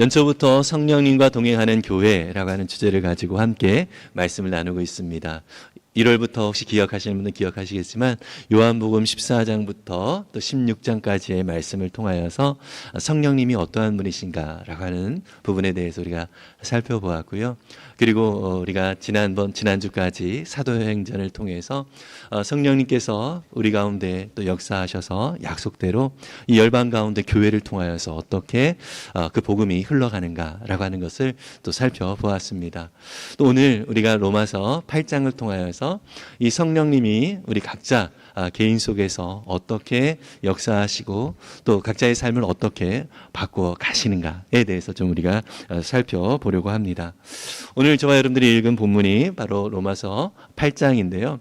연초부터 성령님과 동행하는 교회라고 하는 주제를 가지고 함께 말씀을 나누고 있습니다. 1월부터 혹시 기억하시는 분은 기억하시겠지만 요한복음 14장부터 또 16장까지의 말씀을 통하여서 성령님이 어떠한 분이신가라고 하는 부분에 대해서 우리가 살펴보았고요. 그리고 우리가 지난주까지 사도행전을 통해서 성령님께서 우리 가운데 또 역사하셔서 약속대로 이 열방 가운데 교회를 통하여서 어떻게 그 복음이 흘러가는가라고 하는 것을 또 살펴보았습니다. 또 오늘 우리가 로마서 8장을 통하여서 이 성령님이 우리 각자 개인 속에서 어떻게 역사하시고 또 각자의 삶을 어떻게 바꾸어 가시는가에 대해서 좀 우리가 살펴보려고 합니다. 오늘 저와 여러분들이 읽은 본문이 바로 로마서 8장인데요.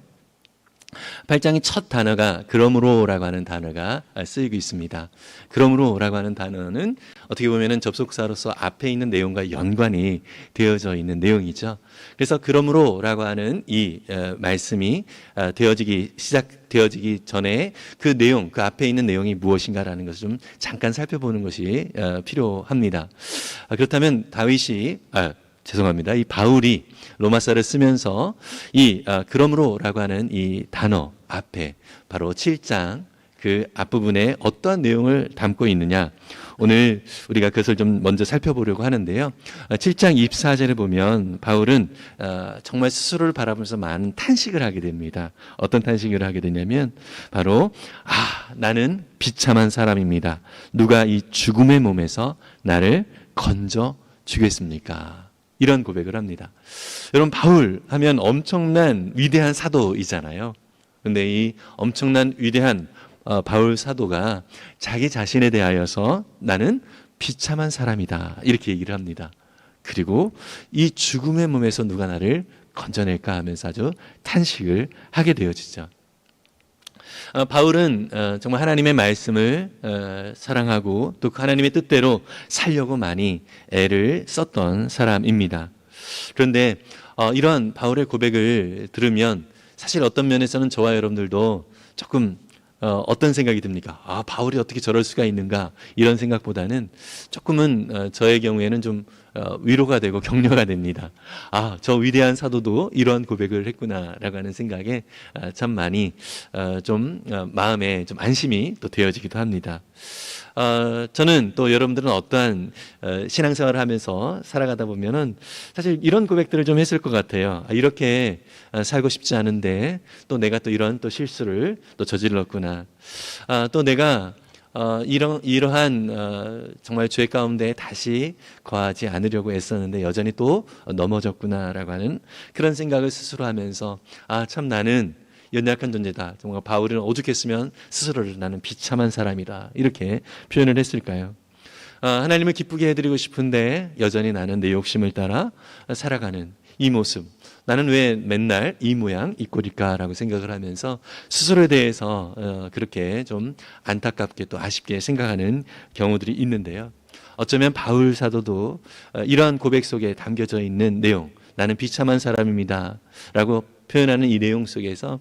8장의 첫 단어가 그러므로라고 하는 단어가 쓰이고 있습니다. 그러므로라고 하는 단어는 어떻게 보면 접속사로서 앞에 있는 내용과 연관이 되어져 있는 내용이죠. 그래서 그러므로라고 하는 이 말씀이 시작되어지기 전에 그 내용, 그 앞에 있는 내용이 무엇인가라는 것을 좀 잠깐 살펴보는 것이 필요합니다. 그렇다면 이 바울이 로마서를 쓰면서 이 그러므로라고 하는 이 단어 앞에 바로 7장 그 앞부분에 어떠한 내용을 담고 있느냐, 오늘 우리가 그것을 좀 먼저 살펴보려고 하는데요. 7장 24절을 보면 바울은 정말 스스로를 바라보면서 많은 탄식을 하게 됩니다. 어떤 탄식을 하게 되냐면 바로 나는 비참한 사람입니다. 누가 이 죽음의 몸에서 나를 건져 주겠습니까? 이런 고백을 합니다. 여러분, 바울 하면 엄청난 위대한 사도이잖아요. 그런데 이 엄청난 위대한 바울 사도가 자기 자신에 대하여서 나는 비참한 사람이다 이렇게 얘기를 합니다. 그리고 이 죽음의 몸에서 누가 나를 건져낼까 하면서 아주 탄식을 하게 되어지죠. 바울은 정말 하나님의 말씀을 사랑하고 또 그 하나님의 뜻대로 살려고 많이 애를 썼던 사람입니다. 그런데 이런 바울의 고백을 들으면 사실 어떤 면에서는 저와 여러분들도 조금 어떤 생각이 듭니까? 바울이 어떻게 저럴 수가 있는가? 이런 생각보다는 조금은 저의 경우에는 좀 위로가 되고 격려가 됩니다. 저 위대한 사도도 이런 고백을 했구나라고 하는 생각에 참 많이 좀 마음에 좀 안심이 또 되어지기도 합니다. 저는 또 여러분들은 어떠한 신앙생활을 하면서 살아가다 보면은 사실 이런 고백들을 좀 했을 것 같아요. 이렇게 살고 싶지 않은데 또 내가 또 이런 또 실수를 또 저질렀구나. 또 내가 이러한 정말 죄 가운데 다시 거하지 않으려고 애썼는데 여전히 또 넘어졌구나라고 하는 그런 생각을 스스로 하면서 참 나는 연약한 존재다. 정말 바울은 오죽했으면 스스로를 나는 비참한 사람이다 이렇게 표현을 했을까요? 하나님을 기쁘게 해드리고 싶은데 여전히 나는 내 욕심을 따라 살아가는 이 모습, 나는 왜 맨날 이 모양 이 꼴일까라고 생각을 하면서 스스로에 대해서 그렇게 좀 안타깝게 또 아쉽게 생각하는 경우들이 있는데요. 어쩌면 바울 사도도 이러한 고백 속에 담겨져 있는 내용, 나는 비참한 사람입니다 라고 표현하는 이 내용 속에서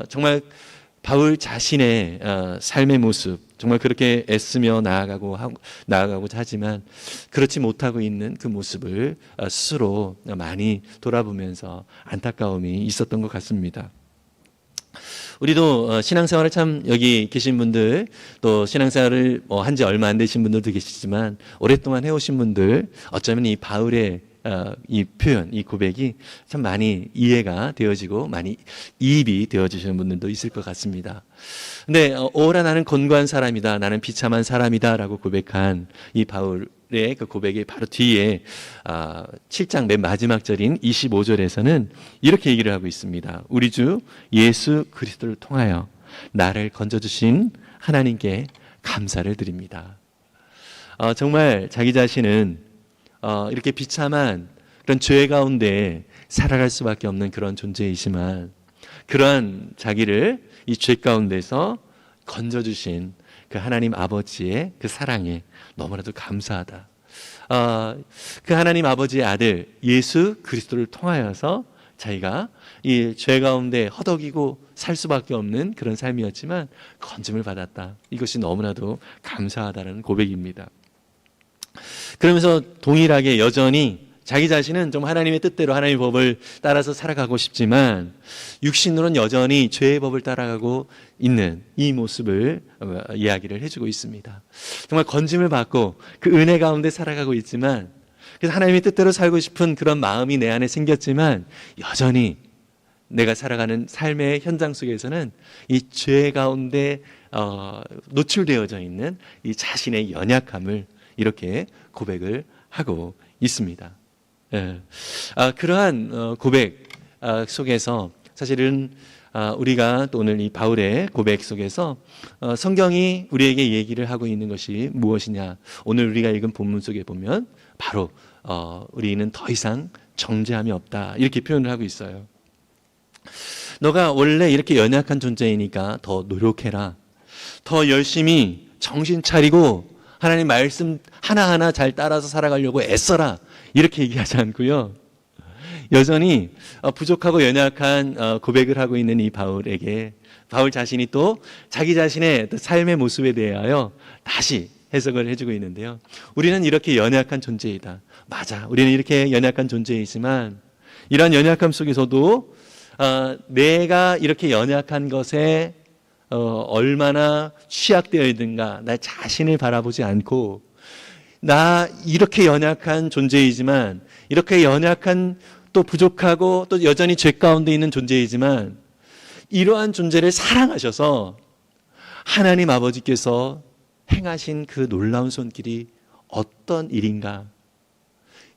정말 바울 자신의 삶의 모습, 정말 그렇게 애쓰며 나아가고자 하지만 그렇지 못하고 있는 그 모습을 스스로 많이 돌아보면서 안타까움이 있었던 것 같습니다. 우리도 신앙생활을 참 여기 계신 분들 또 신앙생활을 한 지 얼마 안 되신 분들도 계시지만 오랫동안 해오신 분들 어쩌면 이 바울의 이 표현, 이 고백이 참 많이 이해가 되어지고 많이 이입이 되어지시는 분들도 있을 것 같습니다. 근데 오라 나는 곤고한 사람이다, 나는 비참한 사람이다 라고 고백한 이 바울의 그 고백의 바로 뒤에 7장 맨 마지막 절인 25절에서는 이렇게 얘기를 하고 있습니다. 우리 주 예수 그리스도를 통하여 나를 건져주신 하나님께 감사를 드립니다. 정말 자기 자신은 이렇게 비참한 그런 죄 가운데 살아갈 수밖에 없는 그런 존재이지만 그러한 자기를 이 죄 가운데서 건져주신 그 하나님 아버지의 그 사랑에 너무나도 감사하다. 그 하나님 아버지의 아들 예수 그리스도를 통하여서 자기가 이 죄 가운데 허덕이고 살 수밖에 없는 그런 삶이었지만 건짐을 받았다. 이것이 너무나도 감사하다는 고백입니다. 그러면서 동일하게 여전히 자기 자신은 좀 하나님의 뜻대로 하나님의 법을 따라서 살아가고 싶지만 육신으로는 여전히 죄의 법을 따라가고 있는 이 모습을 이야기를 해주고 있습니다. 정말 건짐을 받고 그 은혜 가운데 살아가고 있지만, 그래서 하나님의 뜻대로 살고 싶은 그런 마음이 내 안에 생겼지만 여전히 내가 살아가는 삶의 현장 속에서는 이 죄 가운데 노출되어져 있는 이 자신의 연약함을 이렇게 고백을 하고 있습니다. 예. 그러한 고백 속에서 사실은 우리가 또 오늘 이 바울의 고백 속에서 성경이 우리에게 얘기를 하고 있는 것이 무엇이냐, 오늘 우리가 읽은 본문 속에 보면 바로 우리는 더 이상 정죄함이 없다, 이렇게 표현을 하고 있어요. 너가 원래 이렇게 연약한 존재이니까 더 노력해라, 더 열심히 정신 차리고 하나님 말씀 하나하나 잘 따라서 살아가려고 애써라, 이렇게 얘기하지 않고요, 여전히 부족하고 연약한 고백을 하고 있는 이 바울에게 바울 자신이 또 자기 자신의 삶의 모습에 대하여 다시 해석을 해주고 있는데요. 우리는 이렇게 연약한 존재이다. 맞아, 우리는 이렇게 연약한 존재이지만 이런 연약함 속에서도 내가 이렇게 연약한 것에 얼마나 취약되어 있는가, 나 자신을 바라보지 않고, 나 이렇게 연약한 존재이지만, 이렇게 연약한 또 부족하고 또 여전히 죄 가운데 있는 존재이지만 이러한 존재를 사랑하셔서 하나님 아버지께서 행하신 그 놀라운 손길이 어떤 일인가,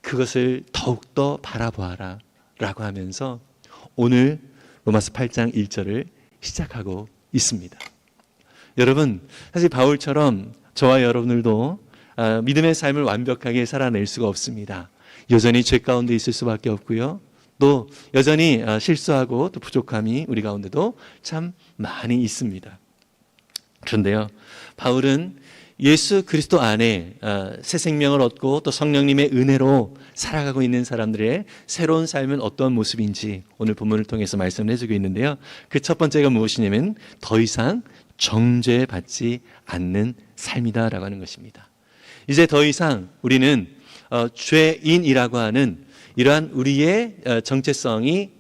그것을 더욱더 바라보아라 라고 하면서 오늘 로마서 8장 1절을 시작하고 있습니다. 여러분, 사실 바울처럼 저와 여러분들도 믿음의 삶을 완벽하게 살아낼 수가 없습니다. 여전히 죄 가운데 있을 수밖에 없고요, 또 여전히 실수하고 또 부족함이 우리 가운데도 참 많이 있습니다. 그런데요, 바울은 예수 그리스도 안에 새 생명을 얻고 또 성령님의 은혜로 살아가고 있는 사람들의 새로운 삶은 어떤 모습인지 오늘 본문을 통해서 말씀을 해주고 있는데요, 그 첫 번째가 무엇이냐면 더 이상 정죄받지 않는 삶이다라고 하는 것입니다. 이제 더 이상 우리는 죄인이라고 하는 이러한 우리의 정체성이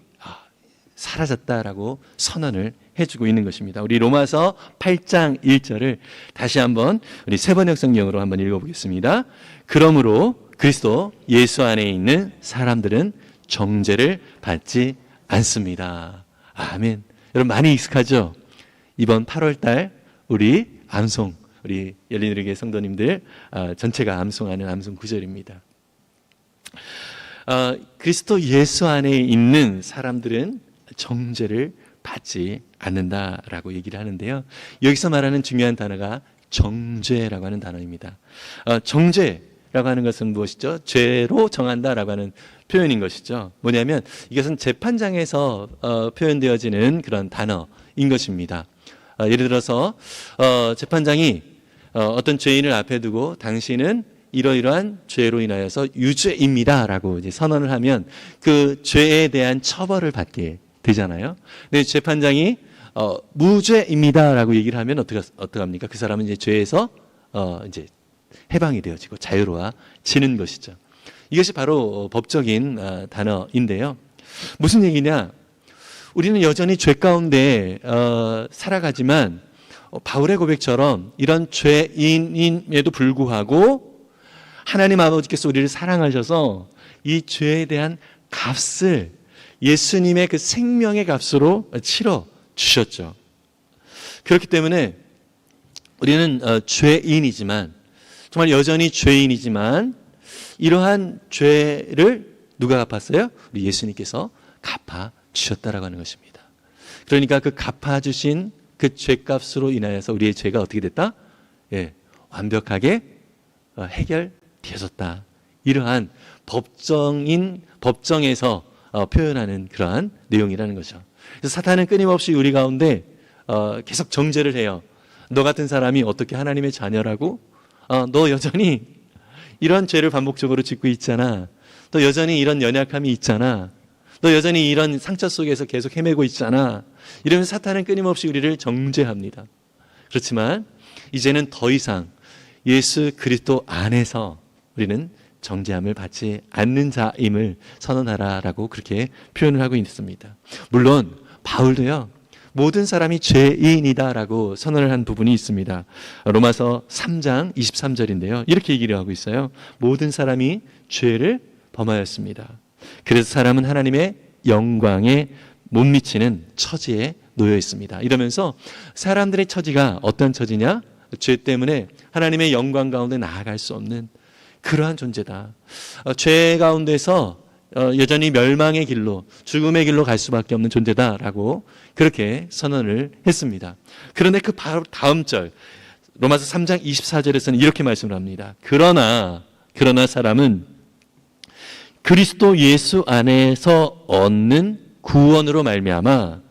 사라졌다라고 선언을 해주고 있는 것입니다. 우리 로마서 8장 1절을 다시 한번 우리 세번역 성경으로 한번 읽어보겠습니다. 그러므로 그리스도 예수 안에 있는 사람들은 정죄를 받지 않습니다. 아멘. 여러분 많이 익숙하죠? 이번 8월달 우리 암송, 우리 열린우리교회 성도님들 전체가 암송하는 암송 구절입니다. 그리스도 예수 안에 있는 사람들은 정죄를 받지 않는다라고 얘기를 하는데요, 여기서 말하는 중요한 단어가 정죄라고 하는 단어입니다. 정죄라고 하는 것은 무엇이죠? 죄로 정한다라고 하는 표현인 것이죠. 뭐냐면 이것은 재판장에서 표현되어지는 그런 단어인 것입니다. 예를 들어서 재판장이 어떤 죄인을 앞에 두고 당신은 이러이러한 죄로 인하여서 유죄입니다라고 이제 선언을 하면 그 죄에 대한 처벌을 받게 되잖아요. 근데 재판장이 무죄입니다라고 얘기를 하면 어떡합니까? 그 사람은 이제 죄에서 이제 해방이 되어지고 자유로워지는 것이죠. 이것이 바로 법적인 단어인데요. 무슨 얘기냐? 우리는 여전히 죄 가운데 살아가지만 바울의 고백처럼 이런 죄인임에도 불구하고 하나님 아버지께서 우리를 사랑하셔서 이 죄에 대한 값을 예수님의 그 생명의 값으로 치러 주셨죠. 그렇기 때문에 우리는 죄인이지만, 정말 여전히 죄인이지만 이러한 죄를 누가 갚았어요? 우리 예수님께서 갚아 주셨다라고 하는 것입니다. 그러니까 그 갚아주신 그 죄값으로 인하여서 우리의 죄가 어떻게 됐다? 완벽하게 해결되어졌다. 이러한 법정에서 표현하는 그러한 내용이라는 거죠. 그래서 사탄은 끊임없이 우리 가운데 계속 정죄를 해요. 너 같은 사람이 어떻게 하나님의 자녀라고? 너 여전히 이런 죄를 반복적으로 짓고 있잖아. 또 여전히 이런 연약함이 있잖아. 너 여전히 이런 상처 속에서 계속 헤매고 있잖아. 이러면서 사탄은 끊임없이 우리를 정죄합니다. 그렇지만 이제는 더 이상 예수 그리스도 안에서 우리는 정죄함을 받지 않는 자임을 선언하라라고 그렇게 표현을 하고 있습니다. 물론 바울도요, 모든 사람이 죄인이다라고 선언을 한 부분이 있습니다. 로마서 3장 23절인데요. 이렇게 얘기를 하고 있어요. 모든 사람이 죄를 범하였습니다. 그래서 사람은 하나님의 영광에 못 미치는 처지에 놓여 있습니다. 이러면서 사람들의 처지가 어떤 처지냐? 죄 때문에 하나님의 영광 가운데 나아갈 수 없는 그러한 존재다. 죄 가운데서 여전히 멸망의 길로, 죽음의 길로 갈 수밖에 없는 존재다라고 그렇게 선언을 했습니다. 그런데 그 바로 다음 절 로마서 3장 24절에서는 이렇게 말씀을 합니다. 그러나 사람은 그리스도 예수 안에서 얻는 구원으로 말미암아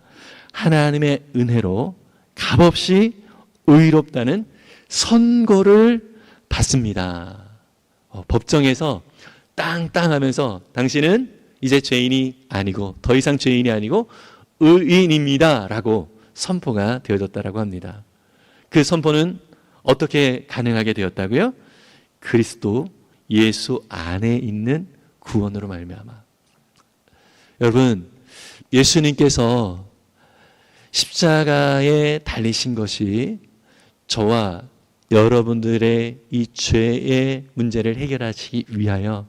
하나님의 은혜로 값없이 의롭다는 선고를 받습니다. 법정에서 땅땅 하면서 당신은 이제 죄인이 아니고 더 이상 죄인이 아니고 의인입니다 라고 선포가 되어졌다라고 합니다. 그 선포는 어떻게 가능하게 되었다고요? 그리스도 예수 안에 있는 구원으로 말미암아. 여러분, 예수님께서 십자가에 달리신 것이 저와 여러분들의 이 죄의 문제를 해결하시기 위하여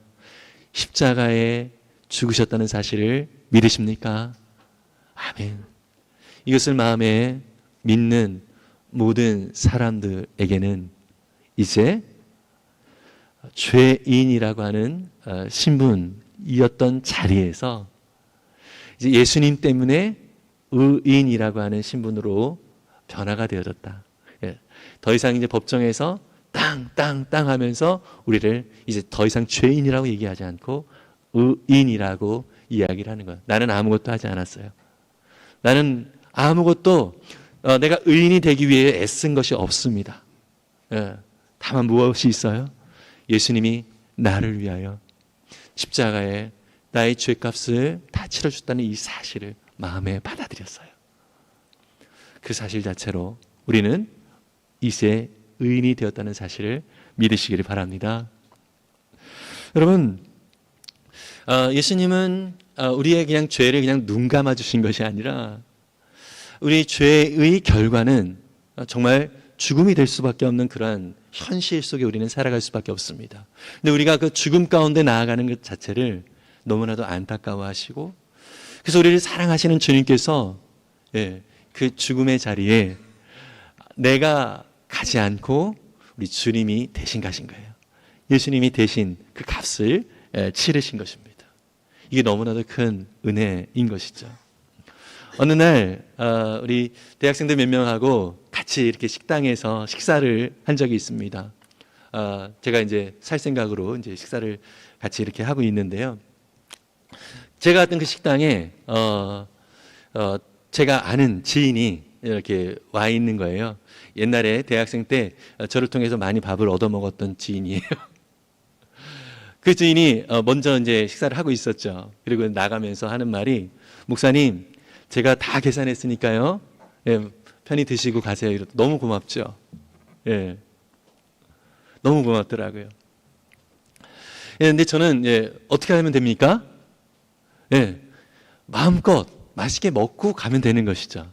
십자가에 죽으셨다는 사실을 믿으십니까? 아멘. 이것을 마음에 믿는 모든 사람들에게는 이제 죄인이라고 하는 신분이었던 자리에서 이제 예수님 때문에 의인이라고 하는 신분으로 변화가 되어졌다. 더 이상 이제 법정에서 땅땅땅 하면서 우리를 이제 더 이상 죄인이라고 얘기하지 않고 의인이라고 이야기를 하는 거예요. 나는 아무것도 하지 않았어요. 나는 아무것도 내가 의인이 되기 위해 애쓴 것이 없습니다. 다만 무엇이 있어요? 예수님이 나를 위하여 십자가에 나의 죄값을 다 치러줬다는 이 사실을 마음에 받아들였어요. 그 사실 자체로 우리는 이제 의인이 되었다는 사실을 믿으시기를 바랍니다. 여러분, 예수님은 우리의 그냥 죄를 그냥 눈 감아 주신 것이 아니라 우리 죄의 결과는 정말 죽음이 될 수밖에 없는 그러한 현실 속에 우리는 살아갈 수밖에 없습니다. 근데 우리가 그 죽음 가운데 나아가는 것 자체를 너무나도 안타까워하시고, 그래서 우리를 사랑하시는 주님께서 그 죽음의 자리에 내가 가지 않고 우리 주님이 대신 가신 거예요. 예수님이 대신 그 값을 치르신 것입니다. 이게 너무나도 큰 은혜인 것이죠. 어느 날 우리 대학생들 몇 명하고 같이 이렇게 식당에서 식사를 한 적이 있습니다. 제가 이제 살 생각으로 이제 식사를 같이 이렇게 하고 있는데요. 제가 갔던 그 식당에 제가 아는 지인이 이렇게 와 있는 거예요. 옛날에 대학생 때 저를 통해서 많이 밥을 얻어 먹었던 지인이에요. 그 지인이 먼저 이제 식사를 하고 있었죠. 그리고 나가면서 하는 말이, 목사님, 제가 다 계산했으니까요. 편히 드시고 가세요. 너무 고맙죠. 너무 고맙더라고요. 근데 저는 어떻게 하면 됩니까? 마음껏 맛있게 먹고 가면 되는 것이죠.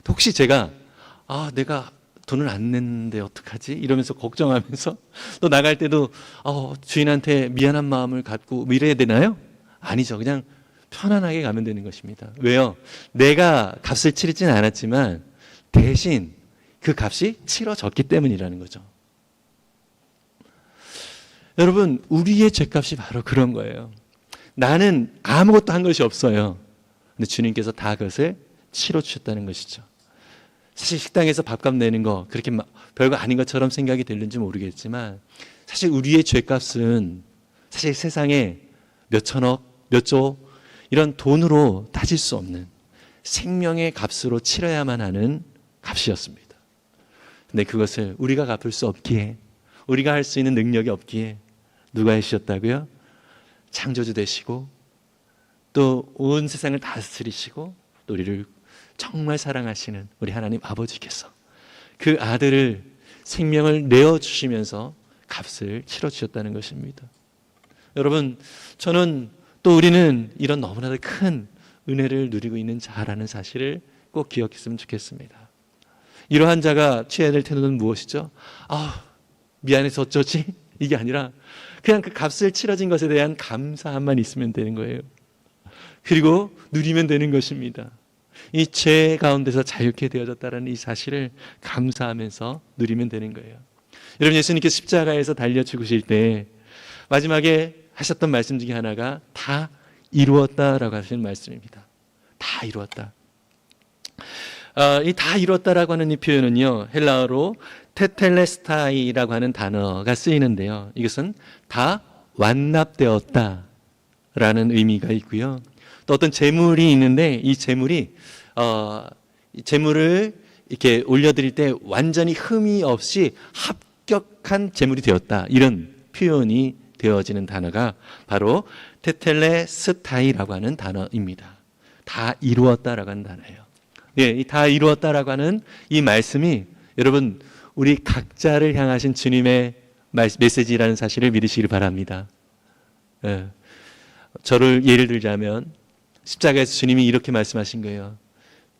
혹시 제가 내가 돈을 안 냈는데 어떡하지? 이러면서 걱정하면서 또 나갈 때도 주인한테 미안한 마음을 갖고 뭐 이래야 되나요? 아니죠. 그냥 편안하게 가면 되는 것입니다. 왜요? 내가 값을 치르지는 않았지만 대신 그 값이 치러졌기 때문이라는 거죠. 여러분, 우리의 죄값이 바로 그런 거예요. 나는 아무것도 한 것이 없어요. 근데 주님께서 다 그것을 치러주셨다는 것이죠. 사실 식당에서 밥값 내는 거 그렇게 별거 아닌 것처럼 생각이 들는지 모르겠지만, 사실 우리의 죄값은 사실 세상에 몇 천억, 몇 조 이런 돈으로 따질 수 없는 생명의 값으로 치러야만 하는 값이었습니다. 근데 그것을 우리가 갚을 수 없기에, 우리가 할 수 있는 능력이 없기에 누가 해주셨다고요? 창조주 되시고 또 온 세상을 다스리시고 또 우리를 정말 사랑하시는 우리 하나님 아버지께서 그 아들을 생명을 내어주시면서 값을 치러주셨다는 것입니다. 여러분, 저는 또 우리는 이런 너무나도 큰 은혜를 누리고 있는 자라는 사실을 꼭 기억했으면 좋겠습니다. 이러한 자가 취해야 될 태도는 무엇이죠? 미안해서 어쩌지? 이게 아니라 그냥 그 값을 치러진 것에 대한 감사함만 있으면 되는 거예요. 그리고 누리면 되는 것입니다. 이 죄 가운데서 자유케 되어졌다는 이 사실을 감사하면서 누리면 되는 거예요. 여러분, 예수님께서 십자가에서 달려 죽으실 때 마지막에 하셨던 말씀 중에 하나가 다 이루었다라고 하시는 말씀입니다. 다 이루었다. 이 다 이루었다라고 하는 이 표현은요, 헬라어로 테텔레스타이라고 하는 단어가 쓰이는데요. 이것은 다 완납되었다라는 의미가 있고요. 또 어떤 재물이 있는데 이 재물이 재물을 이렇게 올려드릴 때 완전히 흠이 없이 합격한 재물이 되었다. 이런 표현이 되어지는 단어가 바로 테텔레스타이라고 하는 단어입니다. 다 이루었다라고 하는 단어예요. 네, 이 다 이루었다라고 하는 이 말씀이 여러분 우리 각자를 향하신 주님의 메시지라는 사실을 믿으시길 바랍니다. 네. 저를 예를 들자면 십자가에서 주님이 이렇게 말씀하신 거예요.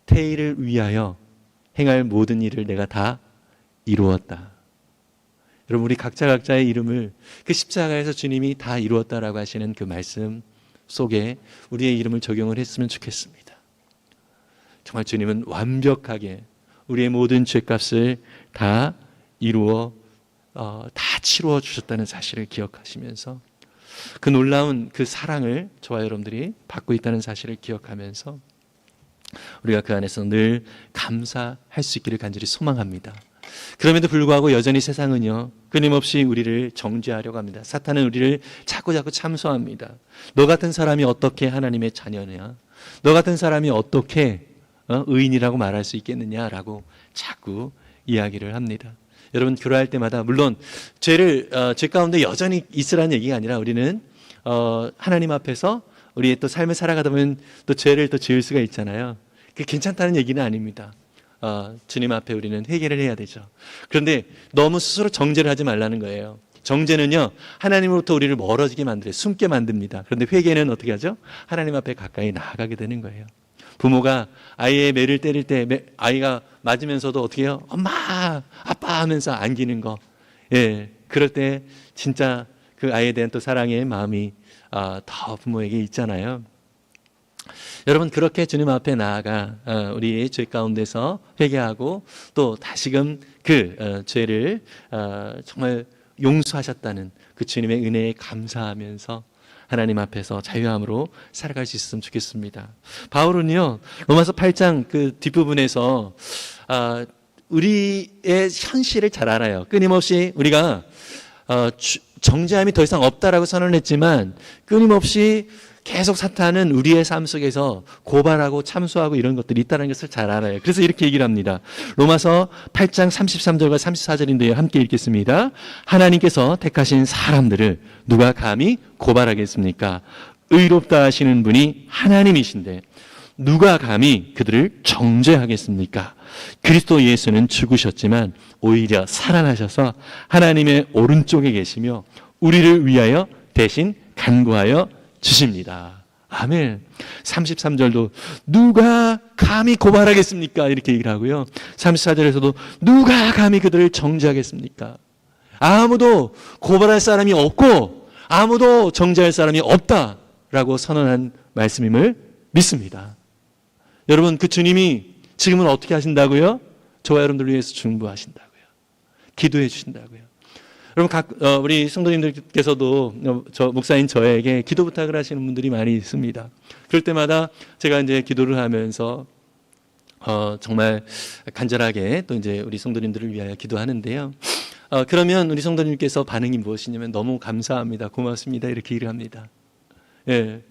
태일을 위하여 행할 모든 일을 내가 다 이루었다. 여러분, 우리 각자의 이름을 그 십자가에서 주님이 다 이루었다라고 하시는 그 말씀 속에 우리의 이름을 적용을 했으면 좋겠습니다. 정말 주님은 완벽하게 우리의 모든 죄값을 다 이루어 다 치루어 주셨다는 사실을 기억하시면서 그 놀라운 그 사랑을 저와 여러분들이 받고 있다는 사실을 기억하면서 우리가 그 안에서 늘 감사할 수 있기를 간절히 소망합니다. 그럼에도 불구하고 여전히 세상은요, 끊임없이 우리를 정죄하려고 합니다. 사탄은 우리를 자꾸 참소합니다. 너 같은 사람이 어떻게 하나님의 자녀냐? 너 같은 사람이 어떻게 의인이라고 말할 수 있겠느냐라고 자꾸 이야기를 합니다. 여러분, 그러할 때마다 물론 죄 가운데 여전히 있으라는 얘기가 아니라 우리는 하나님 앞에서 우리의 또 삶을 살아가다 보면 또 죄를 또 지을 수가 있잖아요. 그게 괜찮다는 얘기는 아닙니다. 주님 앞에 우리는 회개를 해야 되죠. 그런데 너무 스스로 정죄를 하지 말라는 거예요. 정죄는요, 하나님으로부터 우리를 멀어지게 만들어요. 숨게 만듭니다. 그런데 회개는 어떻게 하죠? 하나님 앞에 가까이 나아가게 되는 거예요. 부모가 아이의 매를 때릴 때 아이가 맞으면서도 어떻게 해요? 엄마, 아빠 하면서 안기는 거. 예, 그럴 때 진짜 그 아이에 대한 또 사랑의 마음이 더 부모에게 있잖아요. 여러분, 그렇게 주님 앞에 나아가 우리의 죄 가운데서 회개하고 또 다시금 그 죄를 정말 용서하셨다는 그 주님의 은혜에 감사하면서 하나님 앞에서 자유함으로 살아갈 수 있었으면 좋겠습니다. 바울은요, 로마서 8장 그 뒷부분에서 우리의 현실을 잘 알아요. 끊임없이 우리가 정죄함이 더 이상 없다라고 선언했지만 끊임없이 계속 사탄은 우리의 삶 속에서 고발하고 참소하고 이런 것들이 있다는 것을 잘 알아요. 그래서 이렇게 얘기를 합니다. 로마서 8장 33절과 34절인데요. 함께 읽겠습니다. 하나님께서 택하신 사람들을 누가 감히 고발하겠습니까? 의롭다 하시는 분이 하나님이신데 누가 감히 그들을 정죄하겠습니까? 그리스도 예수는 죽으셨지만 오히려 살아나셔서 하나님의 오른쪽에 계시며 우리를 위하여 대신 간구하여 주십니다. 아멘. 33절도 누가 감히 고발하겠습니까? 이렇게 얘기를 하고요. 34절에서도 누가 감히 그들을 정죄하겠습니까? 아무도 고발할 사람이 없고 아무도 정죄할 사람이 없다라고 선언한 말씀임을 믿습니다. 여러분, 그 주님이 지금은 어떻게 하신다고요? 저와 여러분들 위해서 중보하신다고요. 기도해 주신다고요. 여러분, 우리 성도님들께서도 목사인 저에게 기도 부탁을 하시는 분들이 많이 있습니다. 그럴 때마다 제가 이제 기도를 하면서 정말 간절하게 또 이제 우리 성도님들을 위하여 기도하는데요. 그러면 우리 성도님께서 반응이 무엇이냐면 너무 감사합니다, 고맙습니다 이렇게 얘기를 합니다. 예.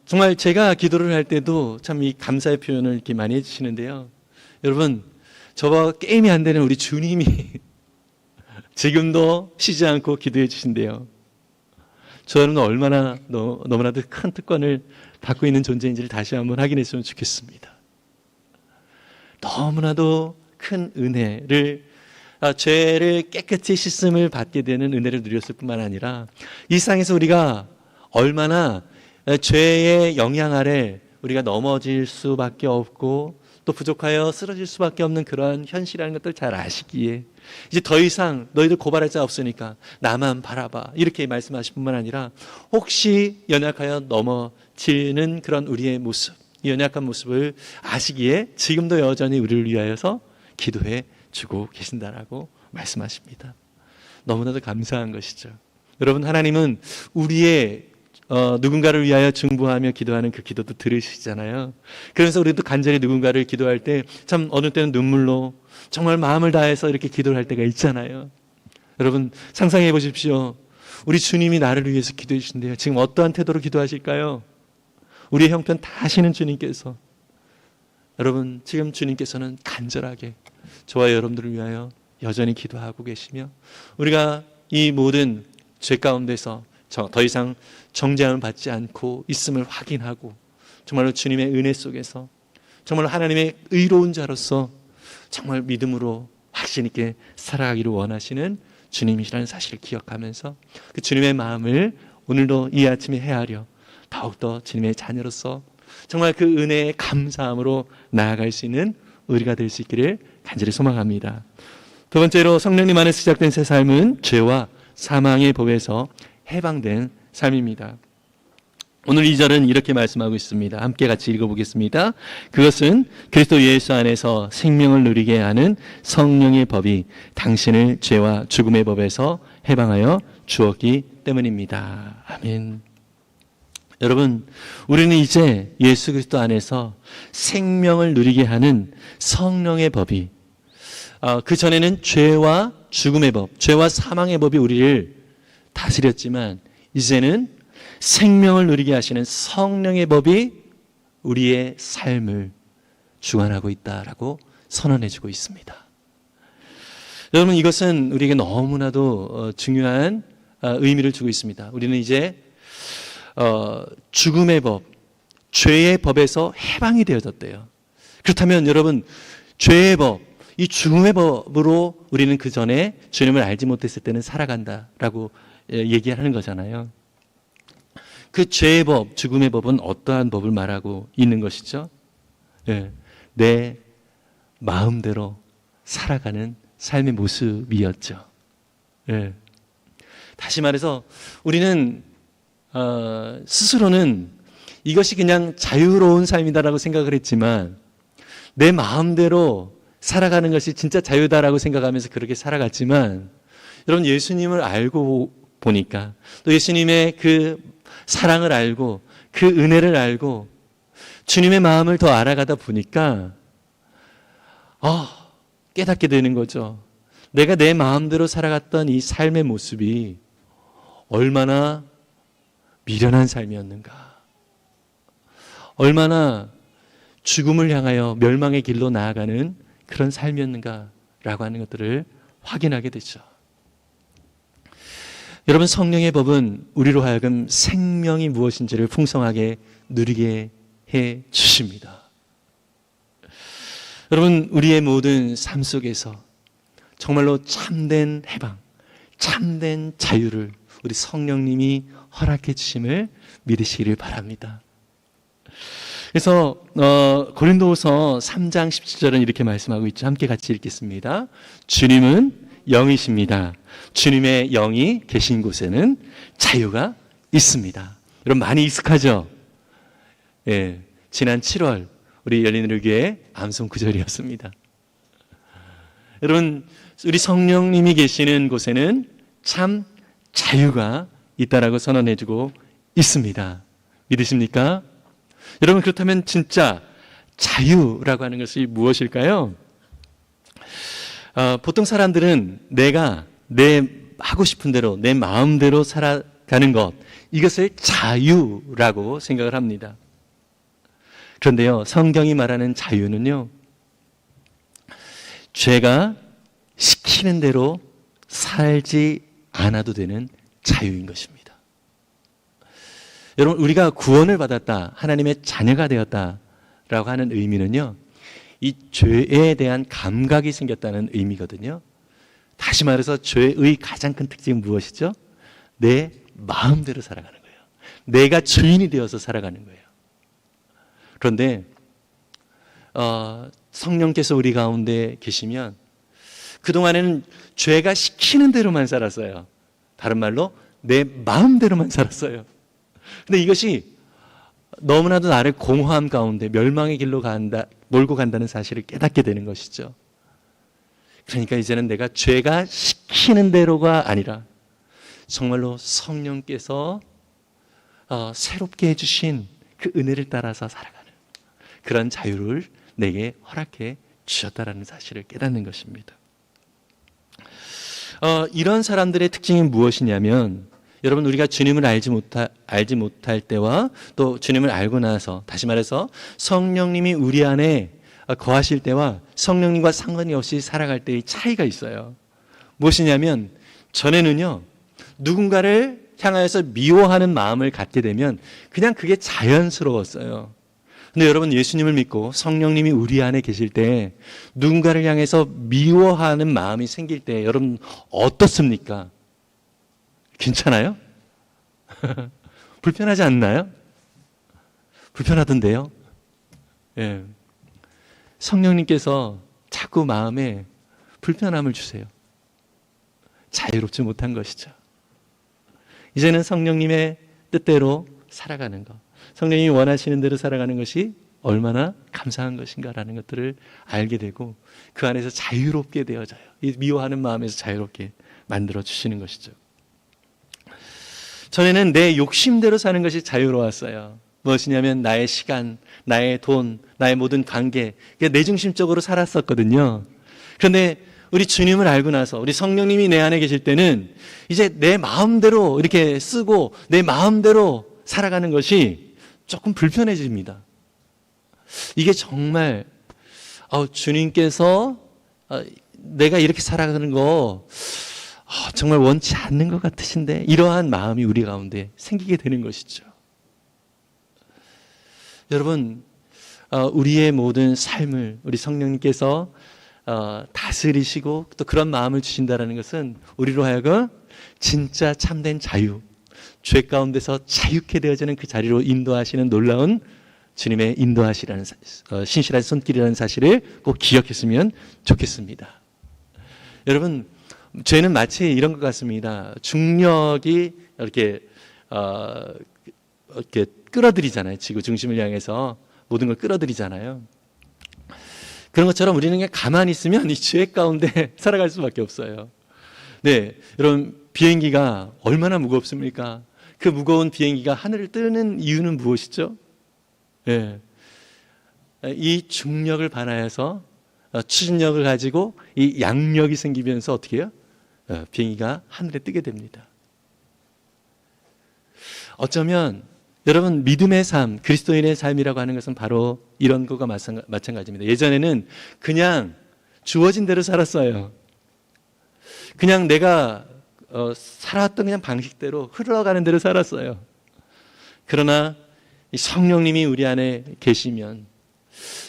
정말 제가 기도를 할 때도 참 이 감사의 표현을 이렇게 많이 해주시는데요. 여러분, 저와 게임이 안 되는 우리 주님이 지금도 쉬지 않고 기도해 주신대요. 저는 얼마나 너무나도 큰 특권을 받고 있는 존재인지를 다시 한번 확인했으면 좋겠습니다. 너무나도 큰 은혜를 죄를 깨끗이 씻음을 받게 되는 은혜를 누렸을 뿐만 아니라 이 세상에서 우리가 얼마나 죄의 영향 아래 우리가 넘어질 수밖에 없고 또 부족하여 쓰러질 수밖에 없는 그러한 현실이라는 것들 잘 아시기에 이제 더 이상 너희들 고발할 자 없으니까 나만 바라봐 이렇게 말씀하실 뿐만 아니라 혹시 연약하여 넘어지는 그런 우리의 모습, 이 연약한 모습을 아시기에 지금도 여전히 우리를 위하여서 기도해 주고 계신다라고 말씀하십니다. 너무나도 감사한 것이죠. 여러분, 하나님은 우리의 누군가를 위하여 중보하며 기도하는 그 기도도 들으시잖아요. 그래서 우리도 간절히 누군가를 기도할 때 참 어느 때는 눈물로 정말 마음을 다해서 이렇게 기도를 할 때가 있잖아요. 여러분, 상상해 보십시오. 우리 주님이 나를 위해서 기도해 주신대요. 지금 어떠한 태도로 기도하실까요? 우리의 형편 다 아시는 주님께서, 여러분, 지금 주님께서는 간절하게 저와 여러분들을 위하여 여전히 기도하고 계시며 우리가 이 모든 죄 가운데서 더 이상 정죄함을 받지 않고 있음을 확인하고 정말로 주님의 은혜 속에서 정말로 하나님의 의로운 자로서 정말 믿음으로 확신 있게 살아가기를 원하시는 주님이시라는 사실을 기억하면서 그 주님의 마음을 오늘도 이 아침에 헤아려 더욱더 주님의 자녀로서 정말 그 은혜에 감사함으로 나아갈 수 있는 우리가 될 수 있기를 간절히 소망합니다. 두 번째로, 성령님 안에 시작된 새 삶은 죄와 사망의 법에서 해방된 삶입니다. 오늘 2절은 이렇게 말씀하고 있습니다. 함께 같이 읽어보겠습니다. 그것은 그리스도 예수 안에서 생명을 누리게 하는 성령의 법이 당신을 죄와 죽음의 법에서 해방하여 주었기 때문입니다. 아멘. 여러분, 우리는 이제 예수 그리스도 안에서 생명을 누리게 하는 성령의 법이, 그 전에는 죄와 죽음의 법, 죄와 사망의 법이 우리를 다스렸지만 이제는 생명을 누리게 하시는 성령의 법이 우리의 삶을 주관하고 있다라고 선언해주고 있습니다. 여러분, 이것은 우리에게 너무나도 중요한 의미를 주고 있습니다. 우리는 이제 죽음의 법, 죄의 법에서 해방이 되어졌대요. 그렇다면 여러분, 죄의 법, 이 죽음의 법으로 우리는 그 전에 주님을 알지 못했을 때는 살아간다라고 얘기하는 거잖아요. 그 죄의 법, 죽음의 법은 어떠한 법을 말하고 있는 것이죠? 내 마음대로 살아가는 삶의 모습이었죠. 다시 말해서 우리는 스스로는 이것이 그냥 자유로운 삶이다라고 생각을 했지만 내 마음대로 살아가는 것이 진짜 자유다라고 생각하면서 그렇게 살아갔지만 여러분, 예수님을 알고 보니까 또 예수님의 그 사랑을 알고 그 은혜를 알고 주님의 마음을 더 알아가다 보니까 깨닫게 되는 거죠. 내가 내 마음대로 살아갔던 이 삶의 모습이 얼마나 미련한 삶이었는가, 얼마나 죽음을 향하여 멸망의 길로 나아가는 그런 삶이었는가라고 하는 것들을 확인하게 되죠. 여러분, 성령의 법은 우리로 하여금 생명이 무엇인지를 풍성하게 누리게 해 주십니다. 여러분, 우리의 모든 삶 속에서 정말로 참된 해방, 참된 자유를 우리 성령님이 허락해 주심을 믿으시기를 바랍니다. 그래서 고린도후서 3장 17절은 이렇게 말씀하고 있죠. 함께 같이 읽겠습니다. 주님은 영이십니다. 주님의 영이 계신 곳에는 자유가 있습니다. 여러분, 많이 익숙하죠? 지난 7월 우리 열린우리교회 암송 구절이었습니다. 여러분, 우리 성령님이 계시는 곳에는 참 자유가 있다라고 선언해주고 있습니다. 믿으십니까? 여러분, 그렇다면 진짜 자유라고 하는 것이 무엇일까요? 보통 사람들은 내가 내 하고 싶은 대로 내 마음대로 살아가는 것, 이것을 자유라고 생각을 합니다. 그런데요, 성경이 말하는 자유는요, 죄가 시키는 대로 살지 않아도 되는 자유인 것입니다. 여러분, 우리가 구원을 받았다, 하나님의 자녀가 되었다라고 하는 의미는요, 이 죄에 대한 감각이 생겼다는 의미거든요. 다시 말해서 죄의 가장 큰 특징은 무엇이죠? 내 마음대로 살아가는 거예요. 내가 주인이 되어서 살아가는 거예요. 그런데 성령께서 우리 가운데 계시면 그동안에는 죄가 시키는 대로만 살았어요. 다른 말로 내 마음대로만 살았어요. 근데 이것이 너무나도 나를 공허함 가운데 멸망의 길로 몰고 간다는 사실을 깨닫게 되는 것이죠. 그러니까 이제는 내가 죄가 시키는 대로가 아니라 정말로 성령께서 새롭게 해주신 그 은혜를 따라서 살아가는 그런 자유를 내게 허락해 주셨다라는 사실을 깨닫는 것입니다. 이런 사람들의 특징이 무엇이냐면, 여러분, 우리가 주님을 알지 못할 때와 또 주님을 알고 나서, 다시 말해서 성령님이 우리 안에 거하실 때와 성령님과 상관이 없이 살아갈 때의 차이가 있어요. 무엇이냐면, 전에는요, 누군가를 향하여서 미워하는 마음을 갖게 되면 그냥 그게 자연스러웠어요. 근데 여러분, 예수님을 믿고 성령님이 우리 안에 계실 때 누군가를 향해서 미워하는 마음이 생길 때 여러분 어떻습니까? 괜찮아요? 불편하지 않나요? 불편하던데요? 예. 성령님께서 자꾸 마음에 불편함을 주세요. 자유롭지 못한 것이죠. 이제는 성령님의 뜻대로 살아가는 것, 성령님이 원하시는 대로 살아가는 것이 얼마나 감사한 것인가라는 것들을 알게 되고 그 안에서 자유롭게 되어져요. 이 미워하는 마음에서 자유롭게 만들어 주시는 것이죠. 전에는 내 욕심대로 사는 것이 자유로웠어요. 무엇이냐면 나의 시간, 나의 돈, 나의 모든 관계, 내 중심적으로 살았었거든요. 그런데 우리 주님을 알고 나서, 우리 성령님이 내 안에 계실 때는 이제 내 마음대로 이렇게 쓰고 내 마음대로 살아가는 것이 조금 불편해집니다. 이게 정말 주님께서 내가 이렇게 살아가는 거 정말 원치 않는 것 같으신데, 이러한 마음이 우리 가운데 생기게 되는 것이죠. 여러분, 우리의 모든 삶을 우리 성령님께서 다스리시고 또 그런 마음을 주신다는 것은 우리로 하여금 진짜 참된 자유, 죄 가운데서 자유케 되어지는 그 자리로 인도하시는 놀라운 주님의 인도하시라는 신실한 손길이라는 사실을 꼭 기억했으면 좋겠습니다. 여러분, 죄는 마치 이런 것 같습니다. 중력이 이렇게 끌어들이잖아요. 지구 중심을 향해서 모든 걸 끌어들이잖아요. 그런 것처럼 우리는 그냥 가만히 있으면 이 죄 가운데 살아갈 수밖에 없어요. 네, 여러분, 비행기가 얼마나 무겁습니까? 그 무거운 비행기가 하늘을 뜨는 이유는 무엇이죠? 네, 이 중력을 반하여서 추진력을 가지고 이 양력이 생기면서 어떻게 해요? 비행기가 하늘에 뜨게 됩니다. 어쩌면 여러분, 믿음의 삶, 그리스도인의 삶이라고 하는 것은 바로 이런 것과 마찬가지입니다. 예전에는 그냥 주어진 대로 살았어요. 그냥 내가 살아왔던 그냥 방식대로 흘러가는 대로 살았어요. 그러나 이 성령님이 우리 안에 계시면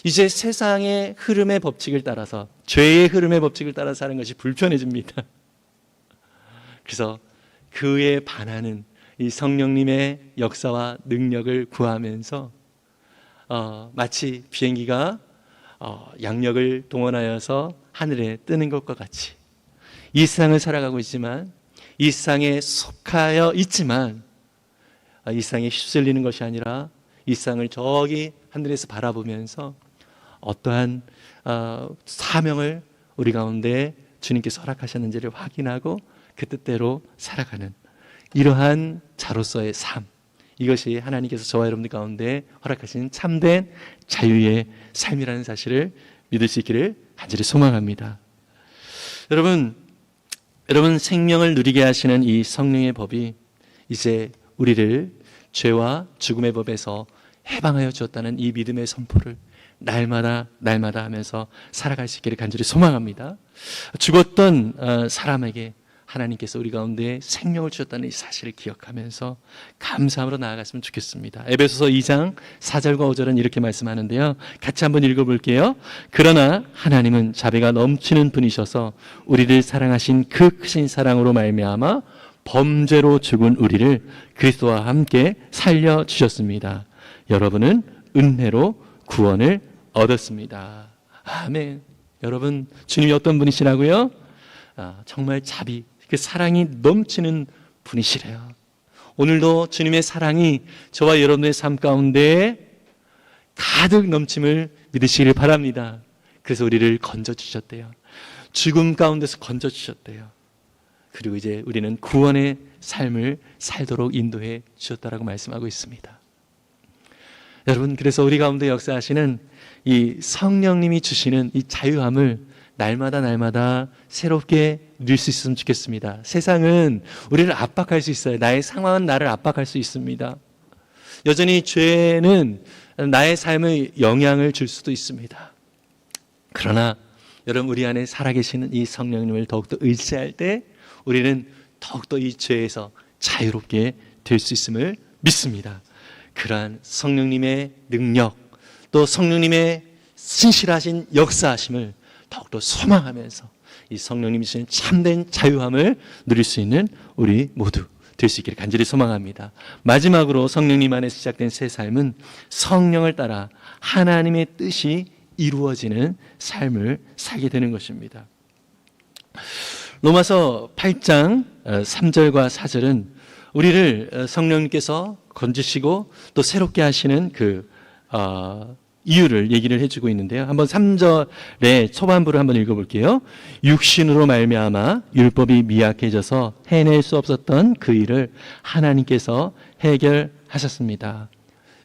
이제 세상의 흐름의 법칙을 따라서, 죄의 흐름의 법칙을 따라 사는 것이 불편해집니다. 그래서 그에 반하는 이 성령님의 역사와 능력을 구하면서 마치 비행기가 양력을 동원하여서 하늘에 뜨는 것과 같이 이 세상을 살아가고 있지만, 이 세상에 속하여 있지만 이 세상에 휩쓸리는 것이 아니라 이 세상을 저기 하늘에서 바라보면서 어떠한 사명을 우리 가운데 주님께서 허락하셨는지를 확인하고 그 뜻대로 살아가는 이러한 자로서의 삶, 이것이 하나님께서 저와 여러분들 가운데 허락하신 참된 자유의 삶이라는 사실을 믿을 수 있기를 간절히 소망합니다. 여러분 생명을 누리게 하시는 이 성령의 법이 이제 우리를 죄와 죽음의 법에서 해방하여 주었다는 이 믿음의 선포를 날마다 하면서 살아갈 수 있기를 간절히 소망합니다. 죽었던 사람에게 하나님께서 우리 가운데 생명을 주셨다는 이 사실을 기억하면서 감사함으로 나아갔으면 좋겠습니다. 에베소서 2장 4절과 5절은 이렇게 말씀하는데요. 같이 한번 읽어볼게요. 그러나 하나님은 자비가 넘치는 분이셔서 우리를 사랑하신 그 크신 사랑으로 말미암아 범죄로 죽은 우리를 그리스도와 함께 살려주셨습니다. 여러분은 은혜로 구원을 얻었습니다. 아멘. 여러분, 주님이 어떤 분이시라고요? 정말 자비, 그 사랑이 넘치는 분이시래요. 오늘도 주님의 사랑이 저와 여러분의 삶 가운데 가득 넘침을 믿으시기를 바랍니다. 그래서 우리를 건져주셨대요. 죽음 가운데서 건져주셨대요. 그리고 이제 우리는 구원의 삶을 살도록 인도해 주셨다라고 말씀하고 있습니다. 여러분, 그래서 우리 가운데 역사하시는 이 성령님이 주시는 이 자유함을 날마다 새롭게 누릴 수 있으면 좋겠습니다. 세상은 우리를 압박할 수 있어요. 나의 상황은 나를 압박할 수 있습니다. 여전히 죄는 나의 삶에 영향을 줄 수도 있습니다. 그러나 여러분, 우리 안에 살아계시는 이 성령님을 더욱더 의지할 때 우리는 더욱더 이 죄에서 자유롭게 될 수 있음을 믿습니다. 그러한 성령님의 능력, 또 성령님의 신실하신 역사하심을 더욱더 소망하면서 이 성령님이 주신 참된 자유함을 누릴 수 있는 우리 모두 될 수 있기를 간절히 소망합니다. 마지막으로 성령님 안에 시작된 새 삶은 성령을 따라 하나님의 뜻이 이루어지는 삶을 살게 되는 것입니다. 로마서 8장 3절과 4절은 우리를 성령님께서 건지시고 또 새롭게 하시는 이유를 얘기를 해주고 있는데요. 한번 3절의 초반부를 한번 읽어볼게요. 육신으로 말미암아 율법이 미약해져서 해낼 수 없었던 그 일을 하나님께서 해결하셨습니다.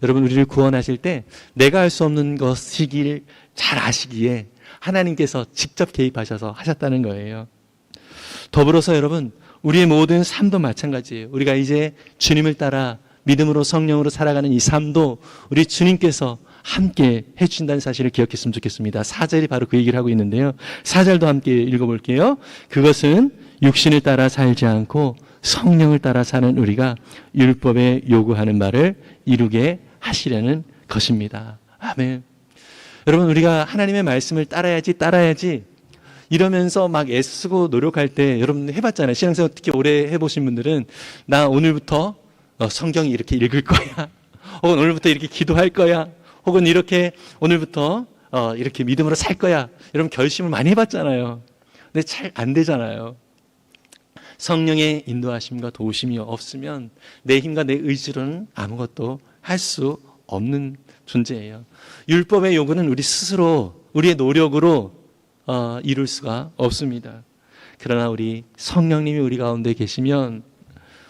여러분, 우리를 구원하실 때 내가 할 수 없는 것이길 잘 아시기에 하나님께서 직접 개입하셔서 하셨다는 거예요. 더불어서 여러분, 우리의 모든 삶도 마찬가지예요. 우리가 이제 주님을 따라 믿음으로 성령으로 살아가는 이 삶도 우리 주님께서 함께 해주신다는 사실을 기억했으면 좋겠습니다. 4절이 바로 그 얘기를 하고 있는데요. 4절도 함께 읽어볼게요. 그것은 육신을 따라 살지 않고 성령을 따라 사는 우리가 율법에 요구하는 바를 이루게 하시려는 것입니다. 아멘. 여러분, 우리가 하나님의 말씀을 따라야지 이러면서 막 애쓰고 노력할 때, 여러분 해봤잖아요. 신앙생활 특히 오래 해보신 분들은 나 오늘부터 성경 이렇게 읽을 거야, 혹은 오늘부터 이렇게 기도할 거야, 혹은 이렇게 오늘부터 이렇게 믿음으로 살 거야, 이런 결심을 많이 해봤잖아요. 근데 잘 안 되잖아요. 성령의 인도하심과 도우심이 없으면 내 힘과 내 의지로는 아무것도 할 수 없는 존재예요. 율법의 요구는 우리 스스로 우리의 노력으로 이룰 수가 없습니다. 그러나 우리 성령님이 우리 가운데 계시면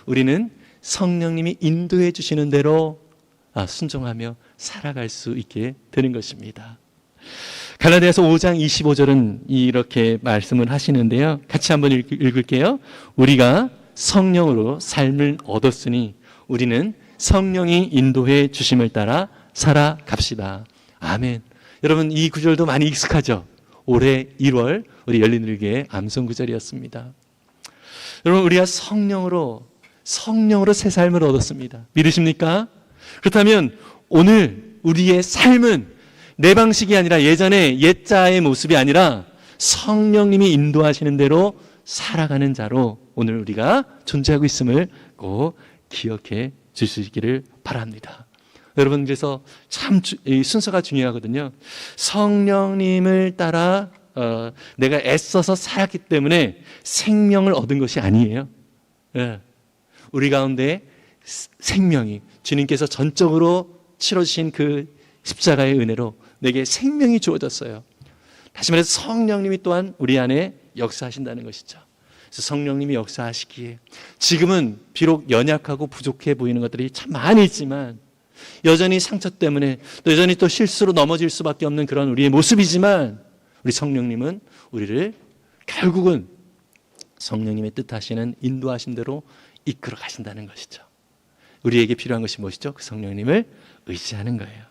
우리는 성령님이 인도해 주시는 대로 순종하며 살아갈 수 있게 되는 것입니다. 갈라디아서 5장 25절은 이렇게 말씀을 하시는데요. 같이 한번 읽을게요. 우리가 성령으로 삶을 얻었으니 우리는 성령이 인도해 주심을 따라 살아갑시다. 아멘. 여러분, 이 구절도 많이 익숙하죠? 올해 1월 우리 열린우리교회 암송 구절이었습니다. 여러분, 우리가 성령으로 새 삶을 얻었습니다. 믿으십니까? 그렇다면 오늘 우리의 삶은 내 방식이 아니라 예전에 옛자의 모습이 아니라 성령님이 인도하시는 대로 살아가는 자로 오늘 우리가 존재하고 있음을 꼭 기억해 주시기를 바랍니다. 여러분, 그래서 참 순서가 중요하거든요. 성령님을 따라 내가 애써서 살았기 때문에 생명을 얻은 것이 아니에요. 예. 우리 가운데 생명이 주님께서 전적으로 치러주신 그 십자가의 은혜로 내게 생명이 주어졌어요. 다시 말해서 성령님이 또한 우리 안에 역사하신다는 것이죠. 그래서 성령님이 역사하시기에 지금은 비록 연약하고 부족해 보이는 것들이 참 많이 있지만, 여전히 상처 때문에 또 여전히 또 실수로 넘어질 수밖에 없는 그런 우리의 모습이지만, 우리 성령님은 우리를 결국은 성령님의 뜻하시는 인도하신 대로 이끌어 가신다는 것이죠. 우리에게 필요한 것이 무엇이죠? 그 성령님을 의지하는 거예요.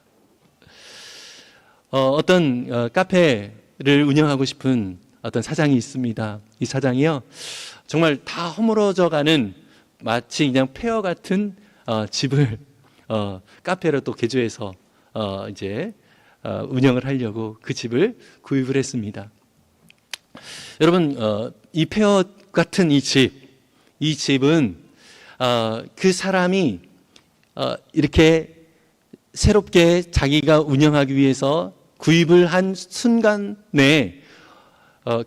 어떤 카페를 운영하고 싶은 어떤 사장이 있습니다. 이 사장이요, 정말 다 허물어져가는 마치 그냥 폐허 같은 집을 카페로 또 개조해서 이제 운영을 하려고 그 집을 구입을 했습니다. 여러분, 이 폐허 같은 이 집은 그 사람이 이렇게 새롭게 자기가 운영하기 위해서 구입을 한 순간에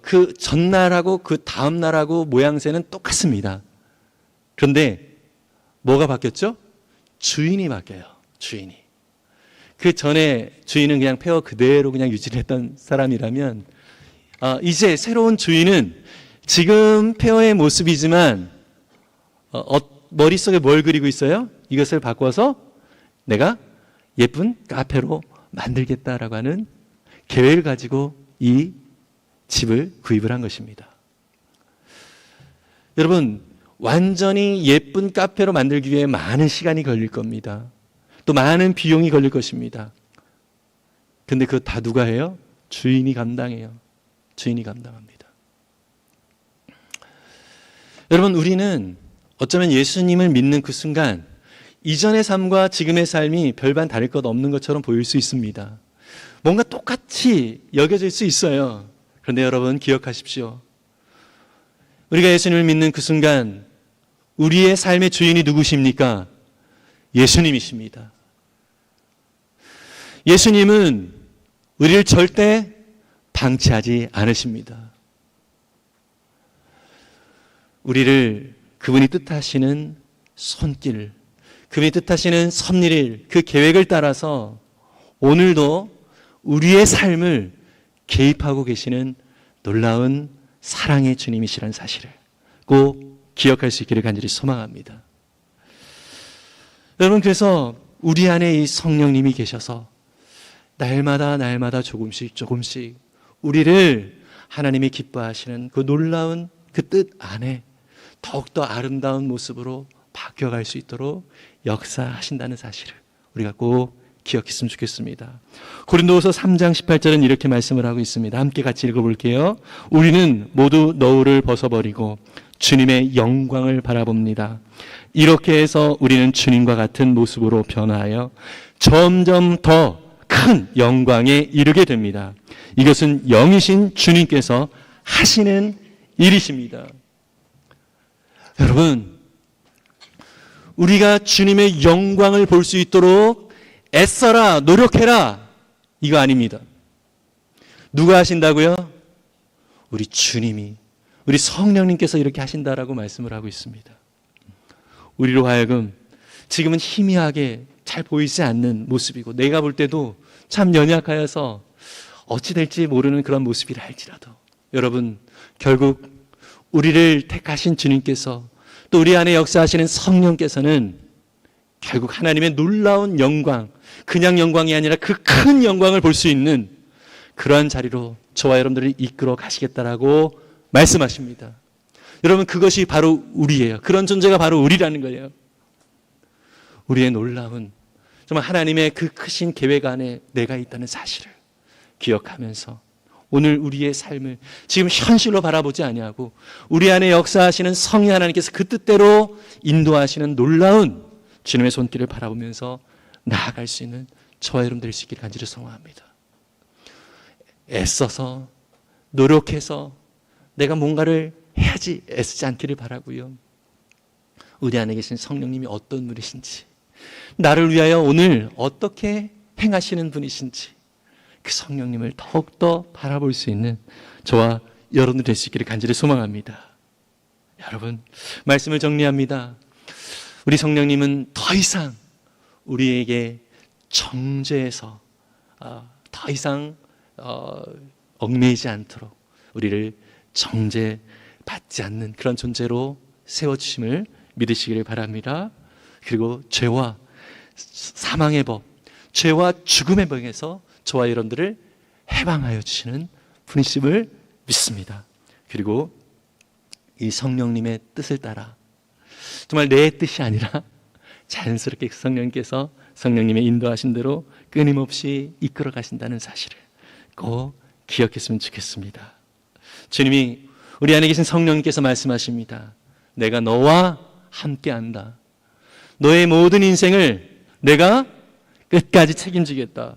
그 전날하고 그 다음 날하고 모양새는 똑같습니다. 그런데 뭐가 바뀌었죠? 주인이 바뀌어요. 주인이. 그 전에 주인은 그냥 폐허 그대로 그냥 유지를 했던 사람이라면 이제 새로운 주인은 지금 폐허의 모습이지만 머릿속에 뭘 그리고 있어요? 이것을 바꿔서 내가 예쁜 카페로 만들겠다라고 하는 계획을 가지고 이 집을 구입을 한 것입니다. 여러분, 완전히 예쁜 카페로 만들기 위해 많은 시간이 걸릴 겁니다. 또 많은 비용이 걸릴 것입니다. 근데 그거 다 누가 해요? 주인이 감당해요. 주인이 감당합니다. 여러분, 우리는 어쩌면 예수님을 믿는 그 순간 이전의 삶과 지금의 삶이 별반 다를 것 없는 것처럼 보일 수 있습니다. 뭔가 똑같이 여겨질 수 있어요. 그런데 여러분 기억하십시오. 우리가 예수님을 믿는 그 순간 우리의 삶의 주인이 누구십니까? 예수님이십니다. 예수님은 우리를 절대 방치하지 않으십니다. 우리를 그분이 뜻하시는 손길, 그분이 뜻하시는 섭리를, 그 계획을 따라서 오늘도 우리의 삶을 개입하고 계시는 놀라운 사랑의 주님이시라는 사실을 꼭 기억할 수 있기를 간절히 소망합니다. 여러분, 그래서 우리 안에 이 성령님이 계셔서 날마다 조금씩 우리를 하나님이 기뻐하시는 그 놀라운 그 뜻 안에 더욱더 아름다운 모습으로 바뀌어갈 수 있도록 역사하신다는 사실을 우리가 꼭 기억했으면 좋겠습니다. 고린도후서 3장 18절은 이렇게 말씀을 하고 있습니다. 함께 같이 읽어볼게요. 우리는 모두 너울을 벗어버리고 주님의 영광을 바라봅니다. 이렇게 해서 우리는 주님과 같은 모습으로 변화하여 점점 더 큰 영광에 이르게 됩니다. 이것은 영이신 주님께서 하시는 일이십니다. 여러분, 우리가 주님의 영광을 볼 수 있도록 애써라, 노력해라, 이거 아닙니다. 누가 하신다고요? 우리 주님이, 우리 성령님께서 이렇게 하신다라고 말씀을 하고 있습니다. 우리로 하여금 지금은 희미하게 잘 보이지 않는 모습이고 내가 볼 때도 참 연약하여서 어찌 될지 모르는 그런 모습이라 할지라도 여러분, 결국 우리를 택하신 주님께서 또 우리 안에 역사하시는 성령께서는 결국 하나님의 놀라운 영광, 그냥 영광이 아니라 그 큰 영광을 볼 수 있는 그러한 자리로 저와 여러분들을 이끌어 가시겠다라고 말씀하십니다. 여러분, 그것이 바로 우리예요. 그런 존재가 바로 우리라는 거예요. 우리의 놀라운 정말 하나님의 그 크신 계획 안에 내가 있다는 사실을 기억하면서 오늘 우리의 삶을 지금 현실로 바라보지 아니하고 우리 안에 역사하시는 성령 하나님께서 그 뜻대로 인도하시는 놀라운 주님의 손길을 바라보면서 나아갈 수 있는 저와 여러분 될 수 있기를 간절히 소망합니다. 애써서 노력해서 내가 뭔가를 해야지 애쓰지 않기를 바라고요. 우리 안에 계신 성령님이 어떤 분이신지, 나를 위하여 오늘 어떻게 행하시는 분이신지 그 성령님을 더욱더 바라볼 수 있는 저와 여러분들 될 수 있기를 간절히 소망합니다. 여러분, 말씀을 정리합니다. 우리 성령님은 더 이상 우리에게 정죄해서 더 이상 얽매이지 않도록 우리를 정죄받지 않는 그런 존재로 세워주심을 믿으시기를 바랍니다. 그리고 죄와 사망의 법, 죄와 죽음의 법에서 저와 여러분들을 해방하여 주시는 분이심을 믿습니다. 그리고 이 성령님의 뜻을 따라 정말 내 뜻이 아니라 자연스럽게 성령님께서 성령님의 인도하신 대로 끊임없이 이끌어 가신다는 사실을 꼭 기억했으면 좋겠습니다. 주님이 우리 안에 계신 성령님께서 말씀하십니다. 내가 너와 함께한다. 너의 모든 인생을 내가 끝까지 책임지겠다.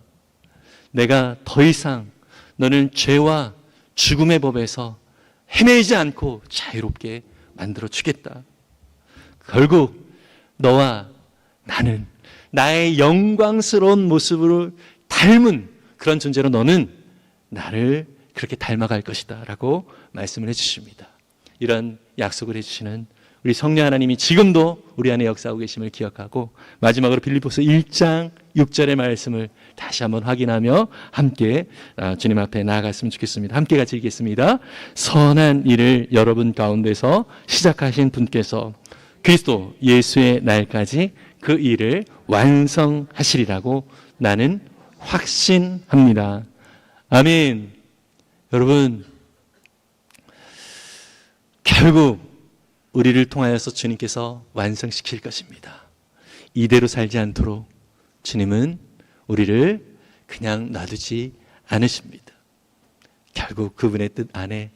내가 더 이상 너는 죄와 죽음의 법에서 헤매지 않고 자유롭게 만들어 주겠다. 결국 너와 나는 나의 영광스러운 모습으로 닮은 그런 존재로 너는 나를 그렇게 닮아갈 것이다 라고 말씀을 해주십니다. 이런 약속을 해주시는 우리 성령 하나님이 지금도 우리 안에 역사하고 계심을 기억하고, 마지막으로 빌립보서 1장 6절의 말씀을 다시 한번 확인하며 함께 주님 앞에 나아갔으면 좋겠습니다. 함께 같이 읽겠습니다. 선한 일을 여러분 가운데서 시작하신 분께서 그리스도 예수의 날까지 그 일을 완성하시리라고 나는 확신합니다. 아멘. 여러분, 결국 우리를 통하여서 주님께서 완성시킬 것입니다. 이대로 살지 않도록 주님은 우리를 그냥 놔두지 않으십니다. 결국 그분의 뜻 안에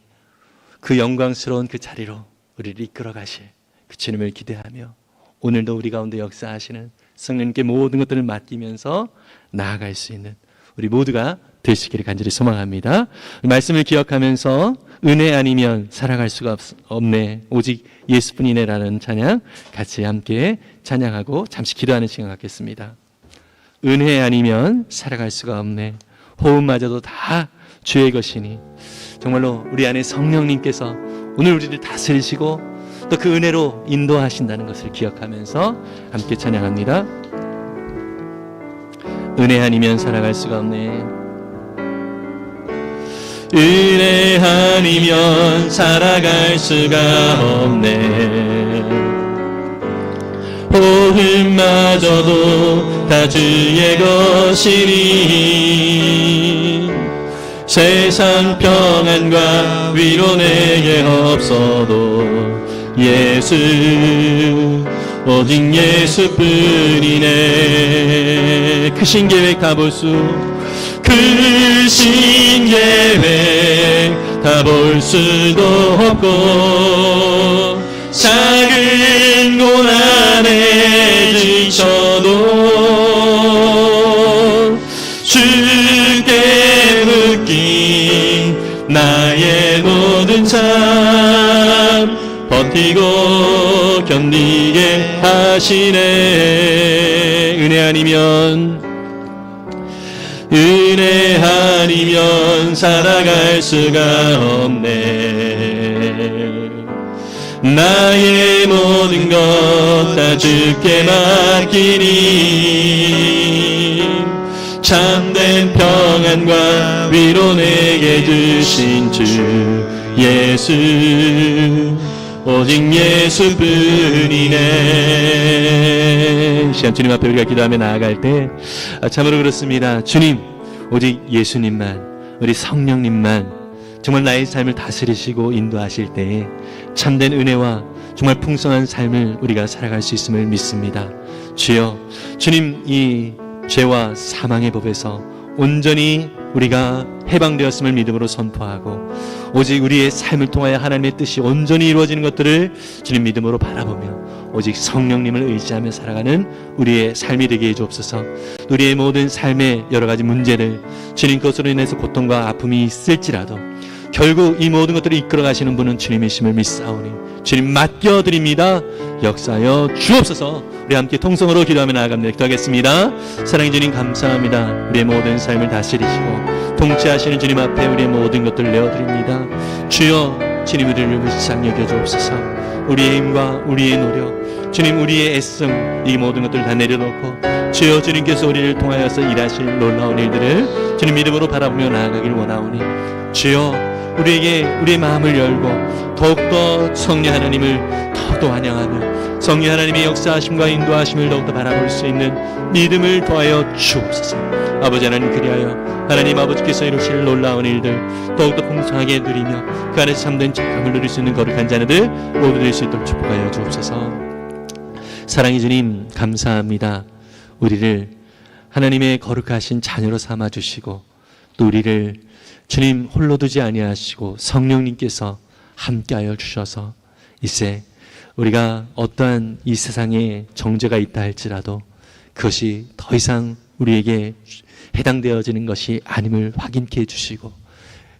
그 영광스러운 그 자리로 우리를 이끌어 가실 그 주님을 기대하며 오늘도 우리 가운데 역사하시는 성령님께 모든 것들을 맡기면서 나아갈 수 있는 우리 모두가 되시기를 간절히 소망합니다. 말씀을 기억하면서 은혜 아니면 살아갈 수가 없네, 오직 예수뿐이네라는 찬양 같이 함께 찬양하고 잠시 기도하는 시간 갖겠습니다. 은혜 아니면 살아갈 수가 없네, 호흡마저도 다 주의 것이니. 정말로 우리 안에 성령님께서 오늘 우리를 다스리시고 또 그 은혜로 인도하신다는 것을 기억하면서 함께 찬양합니다. 은혜 아니면 살아갈 수가 없네, 은혜 아니면 살아갈 수가 없네, 호흡마저도 다 주의 것이니. 세상 평안과 위로 내게 없어도 예수, 오직 예수뿐이네. 크신 계획 다 볼 수, 크신 계획 다 볼 수도 없고, 작은 고난에 지쳐도 주께 묶인 나의 모든 삶 버티고 견디게 하시네. 은혜 아니면 살아갈 수가 없네, 나의 모든 것 다 주께 맡기니. 참된 평안과 위로 내게 주신 주 예수, 오직 예수뿐이네. 시간 주님 앞에 우리가 기도하며 나아갈 때 참으로 그렇습니다. 주님, 오직 예수님만, 우리 성령님만 정말 나의 삶을 다스리시고 인도하실 때에 참된 은혜와 정말 풍성한 삶을 우리가 살아갈 수 있음을 믿습니다. 주여, 주님 이 죄와 사망의 법에서 온전히 우리가 해방되었음을 믿음으로 선포하고 오직 우리의 삶을 통하여 하나님의 뜻이 온전히 이루어지는 것들을 주님 믿음으로 바라보며 오직 성령님을 의지하며 살아가는 우리의 삶이 되게 해주옵소서. 우리의 모든 삶의 여러 가지 문제들, 주님 것으로 인해서 고통과 아픔이 있을지라도 결국 이 모든 것들을 이끌어 가시는 분은 주님이심을 믿사오니 주님 맡겨드립니다. 역사하여 주옵소서. 우리 함께 통성으로 기도하며 나아갑니다. 기도하겠습니다. 사랑의 주님 감사합니다. 우리의 모든 삶을 다스리시고 통치하시는 주님 앞에 우리의 모든 것들을 내어드립니다. 주여, 주님 우리를 불쌍히 여겨주옵소서. 우리의 힘과 우리의 노력, 주님 우리의 애씀, 이 모든 것들을 다 내려놓고 주여, 주님께서 우리를 통하여서 일하실 놀라운 일들을 주님 믿음으로 바라보며 나아가길 원하오니 주여, 우리에게 우리의 마음을 열고 더욱더 성령 하나님을 더욱더 환영하며 성령 하나님의 역사하심과 인도하심을 더욱더 바라볼 수 있는 믿음을 더하여 주옵소서. 아버지 하나님, 그리하여 하나님 아버지께서 이루실 놀라운 일들 더욱더 풍성하게 누리며 그 안에서 참된 자유함을 누릴 수 있는 거룩한 자녀들 모두 될 수 있도록 축복하여 주옵소서. 사랑의 주님 감사합니다. 우리를 하나님의 거룩하신 자녀로 삼아주시고 또 우리를 주님 홀로 두지 아니하시고 성령님께서 함께하여 주셔서 이제 우리가 어떠한 이 세상에 정죄가 있다 할지라도 그것이 더 이상 우리에게 해당되어지는 것이 아님을 확인케 해주시고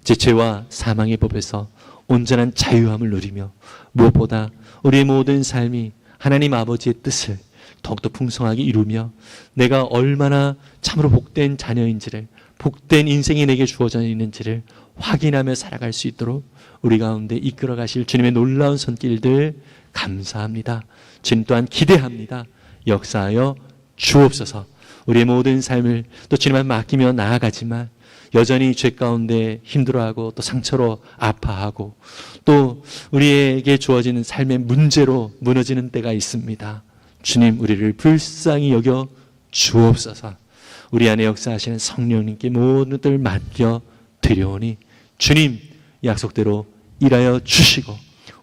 제 죄와 사망의 법에서 온전한 자유함을 누리며 무엇보다 우리의 모든 삶이 하나님 아버지의 뜻을 더욱더 풍성하게 이루며 내가 얼마나 참으로 복된 자녀인지를, 복된 인생이 내게 주어져 있는지를 확인하며 살아갈 수 있도록 우리 가운데 이끌어 가실 주님의 놀라운 손길들 감사합니다. 주님 또한 기대합니다. 역사하여 주옵소서. 우리의 모든 삶을 또 주님 앞에 맡기며 나아가지만 여전히 죄 가운데 힘들어하고 또 상처로 아파하고 또 우리에게 주어지는 삶의 문제로 무너지는 때가 있습니다. 주님, 우리를 불쌍히 여겨 주옵소서. 우리 안에 역사하시는 성령님께 모든 것들을 맡겨 드려오니 주님 약속대로 일하여 주시고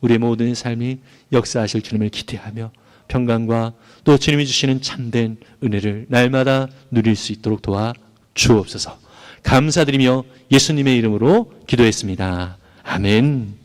우리의 모든 삶이 역사하실 주님을 기대하며 평강과 또 주님이 주시는 참된 은혜를 날마다 누릴 수 있도록 도와 주옵소서. 감사드리며 예수님의 이름으로 기도했습니다. 아멘.